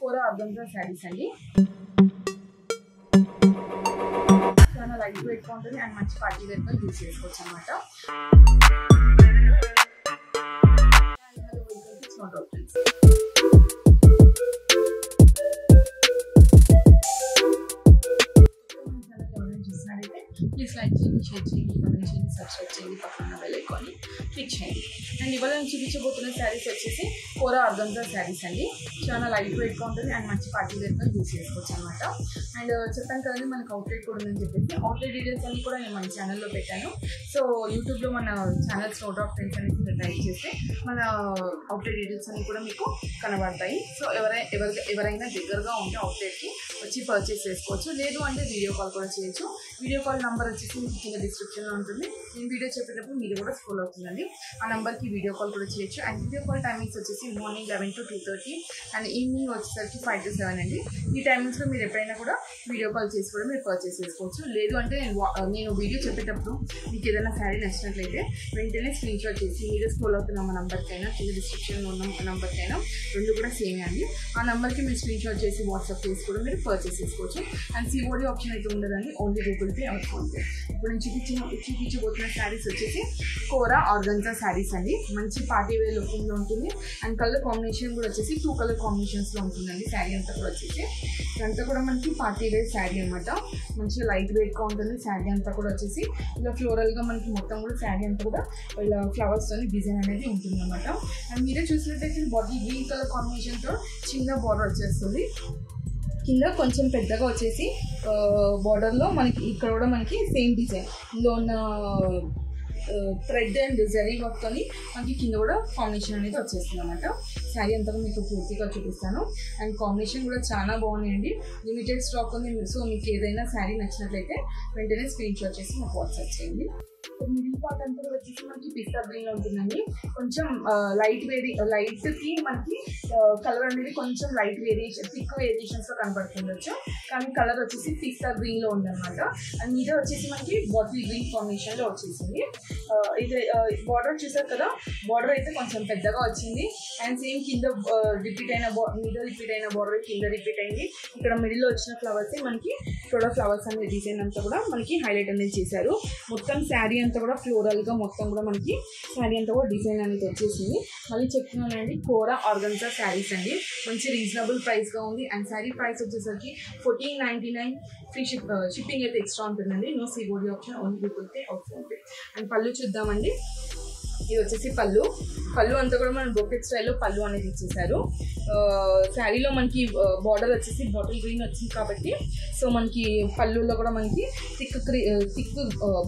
కోరా organza saris అండి. చాలా light weight గా ఉంటుంది అండ్ మంచి పార్టీ వేర్ గా యూజ్ చేసుకోవచ్చు అన్నమాట. ప్లీజ్ లైక్ చేయండి, షేర్ చేయండి, కామెంట్ చేయండి, సబ్స్క్రైబ్ చేయండి, పక్కన బెల్ ఐకాన్ని క్లిక్ చేయండి. అండ్ ఇవాళ నేను చూపించబోతున్న శారీస్ వచ్చేసి కోరా ఆర్గంజా శారీస్ అండి. చాలా లైట్ వెయిట్ గా ఉంటుంది అండ్ మంచి పార్టీ వేర్ గా యూజ్ చేసుకోవచ్చు అనమాట. అండ్ చెప్పాను కదండి మనకు అవుట్లెట్ కూడా ఉందని చెప్పేసి అవుట్లెట్ డీటెయిల్స్ అన్ని కూడా నేను మన ఛానల్లో పెట్టాను. సో యూట్యూబ్లో మన ఛానల్ స్టోర్ ఆఫ్ ఫ్రెండ్స్ అనేది టైప్ చేస్తే మన అవుట్లెట్ డీటెయిల్స్ అన్ని కూడా మీకు కనబడతాయి. సో ఎవరైనా దగ్గరగా ఉంటే అవుట్లెట్కి వచ్చి పర్చేస్ చేసుకోవచ్చు. లేదు అంటే వీడియో కాల్ కూడా చేయొచ్చు. వీడియో కాల్ నెంబర్ వచ్చేసి మీకు కింద డిస్క్రిప్షన్లో ఉంటుంది. నేను వీడియో చెప్పేటప్పుడు మీరు కూడా స్క్రోల్ అవుతుందండి. ఆ నెంబర్కి వీడియో కాల్ కూడా చేయొచ్చు. అండ్ వీడియో కాల్ టైమింగ్స్ వచ్చేసి మార్నింగ్ 11 to 2:30 అండ్ ఈవినింగ్ వచ్చేసరికి 5 to 7 అండి. ఈ టైమింగ్స్లో మీరు ఎప్పుడైనా కూడా వీడియో కాల్ చేసి కూడా మీరు పర్చేస్ చేసుకోవచ్చు. లేదు అంటే నేను వీడియో చెప్పేటప్పుడు మీకు ఏదైనా శారీ నచ్చినట్లయితే వెంటనే స్క్రీన్ షాట్ చేసి మీరు స్క్రోల్ అవుతున్న మా నెంబర్కైనా కింద డిస్క్రిప్షన్లో ఉన్న నెంబర్కైనా రెండు కూడా సేమ్ అండి. ఆ నెంబర్కి మీరు స్క్రీన్ షాట్ చేసి వాట్సాప్ చేసి కూడా మీరు పర్చేస్ చేసుకోవచ్చు. అండ్ సిఓడి ఆప్షన్ అయితే ఉండదండి, only Google Pay or PhonePe. ఇప్పుడు నేను చూపించబోతున్న శారీస్ వచ్చేసి కోరా ఆర్గంజా శారీస్ అండి. మంచి పార్టీ వేర్ లుకింగ్లో ఉంటుంది అండ్ కలర్ కాంబినేషన్ కూడా వచ్చేసి 2 కలర్ కాంబినేషన్స్లో ఉంటుందండి. శారీ అంతా కూడా వచ్చేసి ఇదంతా కూడా మనకి పార్టీ వేర్ శారీ అనమాట. మంచిగా లైట్ వెయిట్గా ఉంటుంది. శారీ అంతా కూడా వచ్చేసి ఇలా ఫ్లోరల్గా మనకి మొత్తం కూడా శారీ అంతా కూడా ఇలా ఫ్లవర్స్తో డిజైన్ అనేది ఉంటుంది అనమాట. అండ్ మీరే చూసినట్టయితే బాడీ గ్రీన్ కలర్ కాంబినేషన్తో చిన్న బార్డర్ వచ్చేస్తుంది. కింద కొంచెం పెద్దగా వచ్చేసి బార్డర్లో మనకి ఇక్కడ కూడా మనకి సేమ్ డిజైన్ ఇందులో ఉన్న థ్రెడ్ అండ్ జరీ వర్క్తో మనకి కింద కూడా కాంబినేషన్ అనేది వచ్చేస్తుంది అనమాట. శారీ అంతా మీకు పూర్తిగా చూపిస్తాను. అండ్ కాంబినేషన్ కూడా చాలా బాగున్నాయండి. లిమిటెడ్ స్టాక్ ఉంది. సో మీకు ఏదైనా శారీ నచ్చినట్లయితే వెంటనే స్క్రీన్ షాట్ చేసి మాకు వాట్సాప్ చేయండి. మిడిల్ పార్ట్ అంతా కూడా వచ్చేసి మనకి పిస్తా గ్రీన్ ఉంటుందండి. కొంచెం లైట్కి మనకి కలర్ అనేది కొంచెం లైట్ వేరియేషన్ థిక్ వేరియేషన్స్లో కనబడుతుండొచ్చు. కానీ కలర్ వచ్చేసి పిస్తా గ్రీన్లో ఉందన్నమాట. అండ్ మీద వచ్చేసి మనకి బాటిల్ గ్రీన్ కాంబినేషన్లో వచ్చేసింది. ఇది బార్డర్ చూసారు కదా, బార్డర్ అయితే కొంచెం పెద్దగా వచ్చింది. అండ్ సేమ్ కింద రిపీట్ అయిన మీద రిపీట్ అయిన బార్డర్ కింద రిపీట్ అయింది. ఇక్కడ మిడిల్లో వచ్చిన ఫ్లవర్స్ మనకి ఇక్కడ ఫ్లవర్స్ అనే డిజైన్ అంతా కూడా మనకి హైలైట్ అనేది చేశారు. మొత్తం శారీ అంతా కూడా ఫ్లోరల్గా మొత్తం కూడా మనకి శారీ అంతా కూడా డిజైన్ అనేది వచ్చేసింది. మళ్ళీ చెప్తున్నానండి, కోరా ఆర్గంజా శారీస్ అండి. మంచి రీజనబుల్ ప్రైస్గా ఉంది. అండ్ శారీ ప్రైస్ వచ్చేసరికి 1499. ఫ్రీ షిప్పింగ్ అయితే ఎక్స్ట్రా ఉంటుందండి. No COD option, only Google Pay or PhonePe. And పళ్ళు చూద్దామండి. ఇది వచ్చేసి పళ్ళు అంతా కూడా మన బ్రోకెట్ స్టైల్లో పళ్ళు అనేది ఇచ్చేసారు. శారీలో మనకి బార్డర్ వచ్చేసి బాటిల్ గ్రీన్ వచ్చింది కాబట్టి సో మనకి పళ్ళులో కూడా మనకి థిక్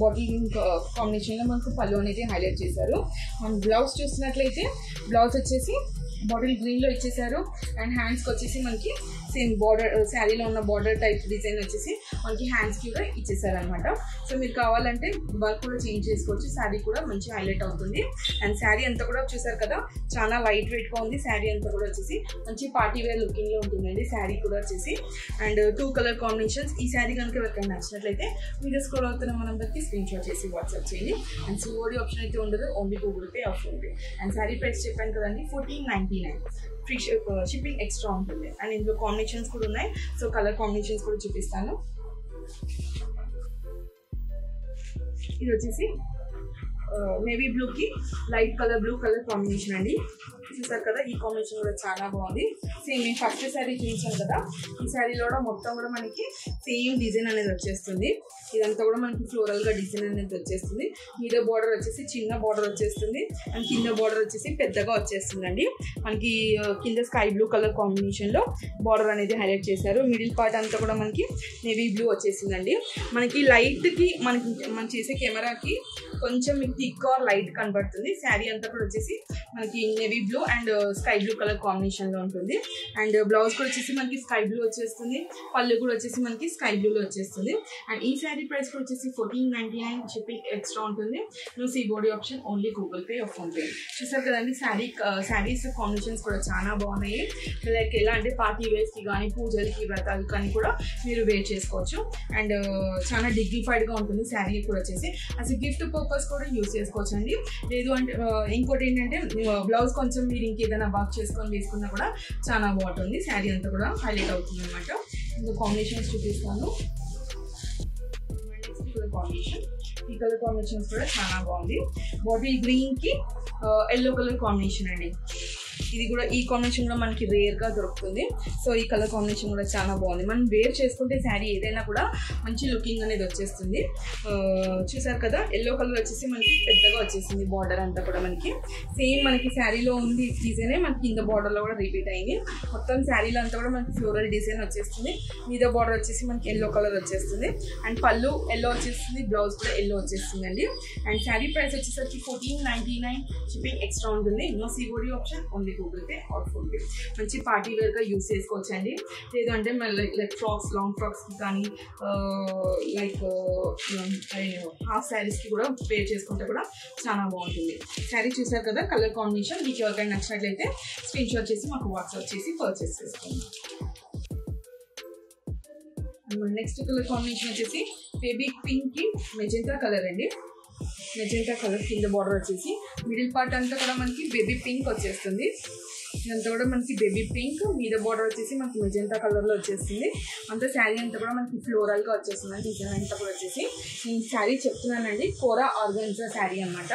బాటిల్ గ్రీన్ కాంబినేషన్లో మనకు పళ్ళు అనేది హైలైట్ చేశారు. మనం బ్లౌజ్ చూసినట్లయితే బ్లౌజ్ వచ్చేసి బాటిల్ గ్రీన్లో ఇచ్చేసారు. అండ్ హ్యాండ్స్కి వచ్చేసి మనకి సేమ్ బార్డర్ శారీలో ఉన్న బార్డర్ టైప్ డిజైన్ వచ్చేసి మనకి హ్యాండ్స్కి కూడా ఇచ్చేసారు అనమాట. సో మీరు కావాలంటే వర్క్ కూడా చేంజ్ చేసుకోవచ్చు. శారీ కూడా మంచి హైలైట్ అవుతుంది. అండ్ శారీ అంతా కూడా చూసారు కదా, చాలా లైట్ వెయిట్గా ఉంది. శారీ అంతా కూడా వచ్చేసి మంచి పార్టీ వేర్ లుకింగ్లో ఉంటుందండి. శారీ కూడా వచ్చేసి అండ్ 2 కలర్ కాంబినేషన్స్. ఈ శారీ కనుక ఎవరికైనా నచ్చినట్లయితే మీరు స్క్రోల్ అవుతున్న మన నెంబర్కి స్క్రీన్ షాట్ చేసి వాట్సాప్ చేయండి. అండ్ సిఓడి ఆప్షన్ అయితే ఉండదు, only Google Pay or PhonePe. And sari price చెప్పాను కదండి, 1499. ఫ్రీ షిప్పింగ్ ఎక్స్ట్రా ఉంటుంది. అండ్ ఇందులో కాంబినేషన్స్ కూడా ఉన్నాయి. సో కలర్ కాంబినేషన్స్ కూడా చూపిస్తాను. ఇది వచ్చేసి నేవీ బ్లూకి light colour blue colour combination అండి. చూసారు కదా, ఈ కాంబినేషన్ కూడా చాలా బాగుంది. సేమ్ నేను ఫస్ట్ శారీ చూపించాను కదా, ఈ శారీలో కూడా మొత్తం కూడా మనకి సేమ్ డిజైన్ అనేది వచ్చేస్తుంది. ఇదంతా కూడా మనకి ఫ్లోరల్గా డిజైన్ అనేది వచ్చేస్తుంది. మీద బార్డర్ వచ్చేసి చిన్న బార్డర్ వచ్చేస్తుంది అండ్ కింద బార్డర్ వచ్చేసి పెద్దగా వచ్చేస్తుందండి. మనకి కింద స్కై బ్లూ కలర్ కాంబినేషన్లో బార్డర్ అనేది హైలైట్ చేశారు. మిడిల్ పార్ట్ అంతా కూడా మనకి నేవీ బ్లూ వచ్చేసిందండి. మనకి లైట్కి మనం చేసే కెమెరాకి కొంచెం మీకు థిక్ ఆర్ లైట్ కనబడుతుంది. శారీ అంతా కూడా వచ్చేసి మనకి navy blue and sky blue colour కాంబినేషన్లో ఉంటుంది. అండ్ బ్లౌజ్ కూడా వచ్చేసి మనకి స్కై బ్లూ వచ్చేస్తుంది. పళ్ళు కూడా వచ్చేసి మనకి స్కై బ్లూలో వచ్చేస్తుంది. అండ్ ఈ శారీ ప్రైస్ కూడా వచ్చేసి 1499. షిప్పింగ్ ఎక్స్ట్రా ఉంటుంది. No COD option, only Google Pay or PhonePe. చూసారు కదండి, శారీస్ కాంబినేషన్స్ కూడా చాలా బాగున్నాయి. లైక్ ఎలా అంటే పార్టీ వేర్స్కి కానీ పూజలకి వ్రతాలకి కానీ కూడా మీరు వేర్ చేసుకోవచ్చు. అండ్ చాలా డిగ్నిఫైడ్గా ఉంటుంది. శారీ కూడా వచ్చేసి యాజ్ గిఫ్ట్ పర్పస్ కూడా యూస్ చేసుకోవచ్చు అండి. లేదు అంటే ఇంకోటి ఏంటంటే బ్లౌజ్ కొంచెం మీరు ఇంకేదైనా వర్క్ చేసుకొని వేసుకున్నా కూడా చాలా బాగుంటుంది. శారీ అంతా కూడా హైలైట్ అవుతుంది అనమాట. ఇంకా కాంబినేషన్స్ చూపిస్తాను. నెక్స్ట్ కలర్ కాంబినేషన్, ఈ కలర్ కాంబినేషన్స్ కూడా చాలా బాగుంది. బాటిల్ గ్రీన్కి ఎల్లో కలర్ కాంబినేషన్ అండి. ఇది కూడా ఈ కాంబినేషన్ కూడా మనకి రేర్గా దొరుకుతుంది. సో ఈ కలర్ కాంబినేషన్ కూడా చాలా బాగుంది. మనం వేర్ చేసుకుంటే శారీ ఏదైనా కూడా మంచి లుకింగ్ అనేది వచ్చేస్తుంది. చూసారు కదా, ఎల్లో కలర్ వచ్చేసి మనకి పెద్దగా వచ్చేసింది. బార్డర్ అంతా కూడా మనకి సేమ్ మనకి శారీలో ఉంది డిజైనే మనకి కింద బార్డర్లో కూడా రిపీట్ అయింది. మొత్తం శారీలో అంతా కూడా మనకి ఫ్లోరల్ డిజైన్ వచ్చేస్తుంది. మీద బార్డర్ వచ్చేసి మనకి ఎల్లో కలర్ వచ్చేస్తుంది. అండ్ పళ్ళు ఎల్లో వచ్చేస్తుంది, బ్లౌజ్ కూడా ఎల్లో వచ్చేస్తుంది అండి. అండ్ శారీ ప్రైస్ వచ్చేసరికి 1499, షిప్పింగ్ ఎక్స్ట్రా ఉంటుంది. No COD option, only Google Pay or PhonePe. మంచి పార్టీ వేర్గా యూస్ చేసుకోవచ్చు అండి. లేదంటే లైక్ ఫ్రాక్స్, లాంగ్ ఫ్రాక్స్కి కానీ లైక్ హాఫ్ శారీస్కి కూడా వేర్ చేసుకుంటే కూడా చాలా బాగుంటుంది. శారీ చూసారు కదా, కలర్ కాంబినేషన్. మీకు ఎవరికైనా నచ్చినట్లయితే స్క్రీన్ షాట్ చేసి మాకు వాట్సాప్ చేసి పర్చేస్ చేసుకోండి. నెక్స్ట్ కలర్ కాంబినేషన్ వచ్చేసి బేబీ పింక్కి మెజెంటా కలర్ అండి. మెజెంటా కలర్ కింద బార్డర్ వచ్చేసి మిడిల్ పార్ట్ అంతా కూడా మనకి బేబీ పింక్ వచ్చేస్తుంది. ఇదంతా కూడా మనకి బేబీ పింక్, మీద బార్డర్ వచ్చేసి మనకి మెజెంటా కలర్లో వచ్చేస్తుంది. అంతా శారీ అంతా కూడా మనకి ఫ్లోరల్గా వచ్చేస్తుంది. డిజైన్ అంతా కూడా వచ్చేసి నేను శారీ చెప్తున్నానండి, కోరా ఆర్గాన్జా శారీ అనమాట.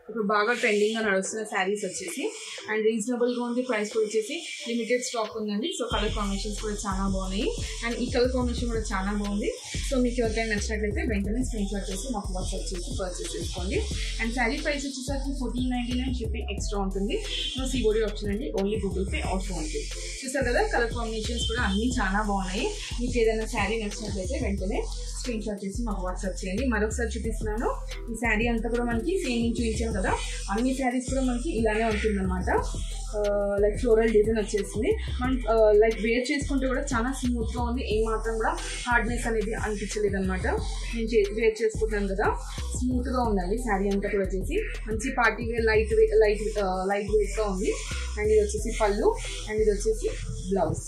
ఇప్పుడు బాగా ట్రెండింగ్గా నడుస్తున్న శారీస్ వచ్చేసి అండ్ రీజనబుల్గా ఉంది. ప్రైస్ కూడా వచ్చేసి లిమిటెడ్ స్టాక్ ఉందండి. సో కలర్ కాంబినేషన్స్ కూడా చాలా బాగున్నాయి. అండ్ ఈ కలర్ కాంబినేషన్ కూడా చాలా బాగుంది. సో మీకు ఎవరికైనా నచ్చినట్లయితే వెంటనే స్క్రీన్ షాట్ చేసి మాకు వాట్సాప్ చేసి పర్చేస్ చేసుకోండి. అండ్ శారీ ప్రైస్ వచ్చేసరికి 1499, షిప్పింగ్ ఎక్స్ట్రా ఉంటుంది. నో సిఓడి ఆప్షన్ అండి, only Google Pay or PhonePe. చూసారు కదా, కలర్ కాంబినేషన్స్ కూడా అన్నీ చాలా బాగున్నాయి. మీకు ఏదైనా శారీ నచ్చినట్లయితే వెంటనే స్క్రీన్ షాట్ చేసి మాకు వాట్సాప్ చేయండి. మరొకసారి చూపిస్తున్నాను. ఈ శారీ అంతా కూడా మనకి సేమ్ చూపించాం కదా, అన్ని శారీస్ కూడా మనకి ఇలానే ఉంటుందన్నమాట. లైక్ ఫ్లోరల్ డిజైన్ వచ్చేసింది. మనం లైక్ వేర్ చేసుకుంటే కూడా చాలా స్మూత్గా ఉంది. ఏమాత్రం కూడా హార్డ్నెస్ అనేది అనిపించలేదు అనమాట. నేను వేర్ చేసుకుంటాను కదా, స్మూత్గా ఉందండి శారీ అంతా కూడా వచ్చేసి. మంచి పార్టీ వేర్ లైట్ వెయిట్గా ఉంది. అండ్ ఇది వచ్చేసి పళ్ళు, అండ్ ఇది వచ్చేసి బ్లౌజ్.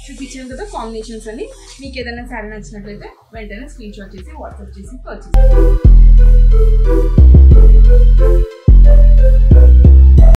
చూపించాను కదా కాంబినేషన్స్ అని. మీకు ఏదైనా శారీ నచ్చినట్లయితే వెంటనే స్క్రీన్ షాట్ చేసి వాట్సాప్ చేసి పర్చేస్.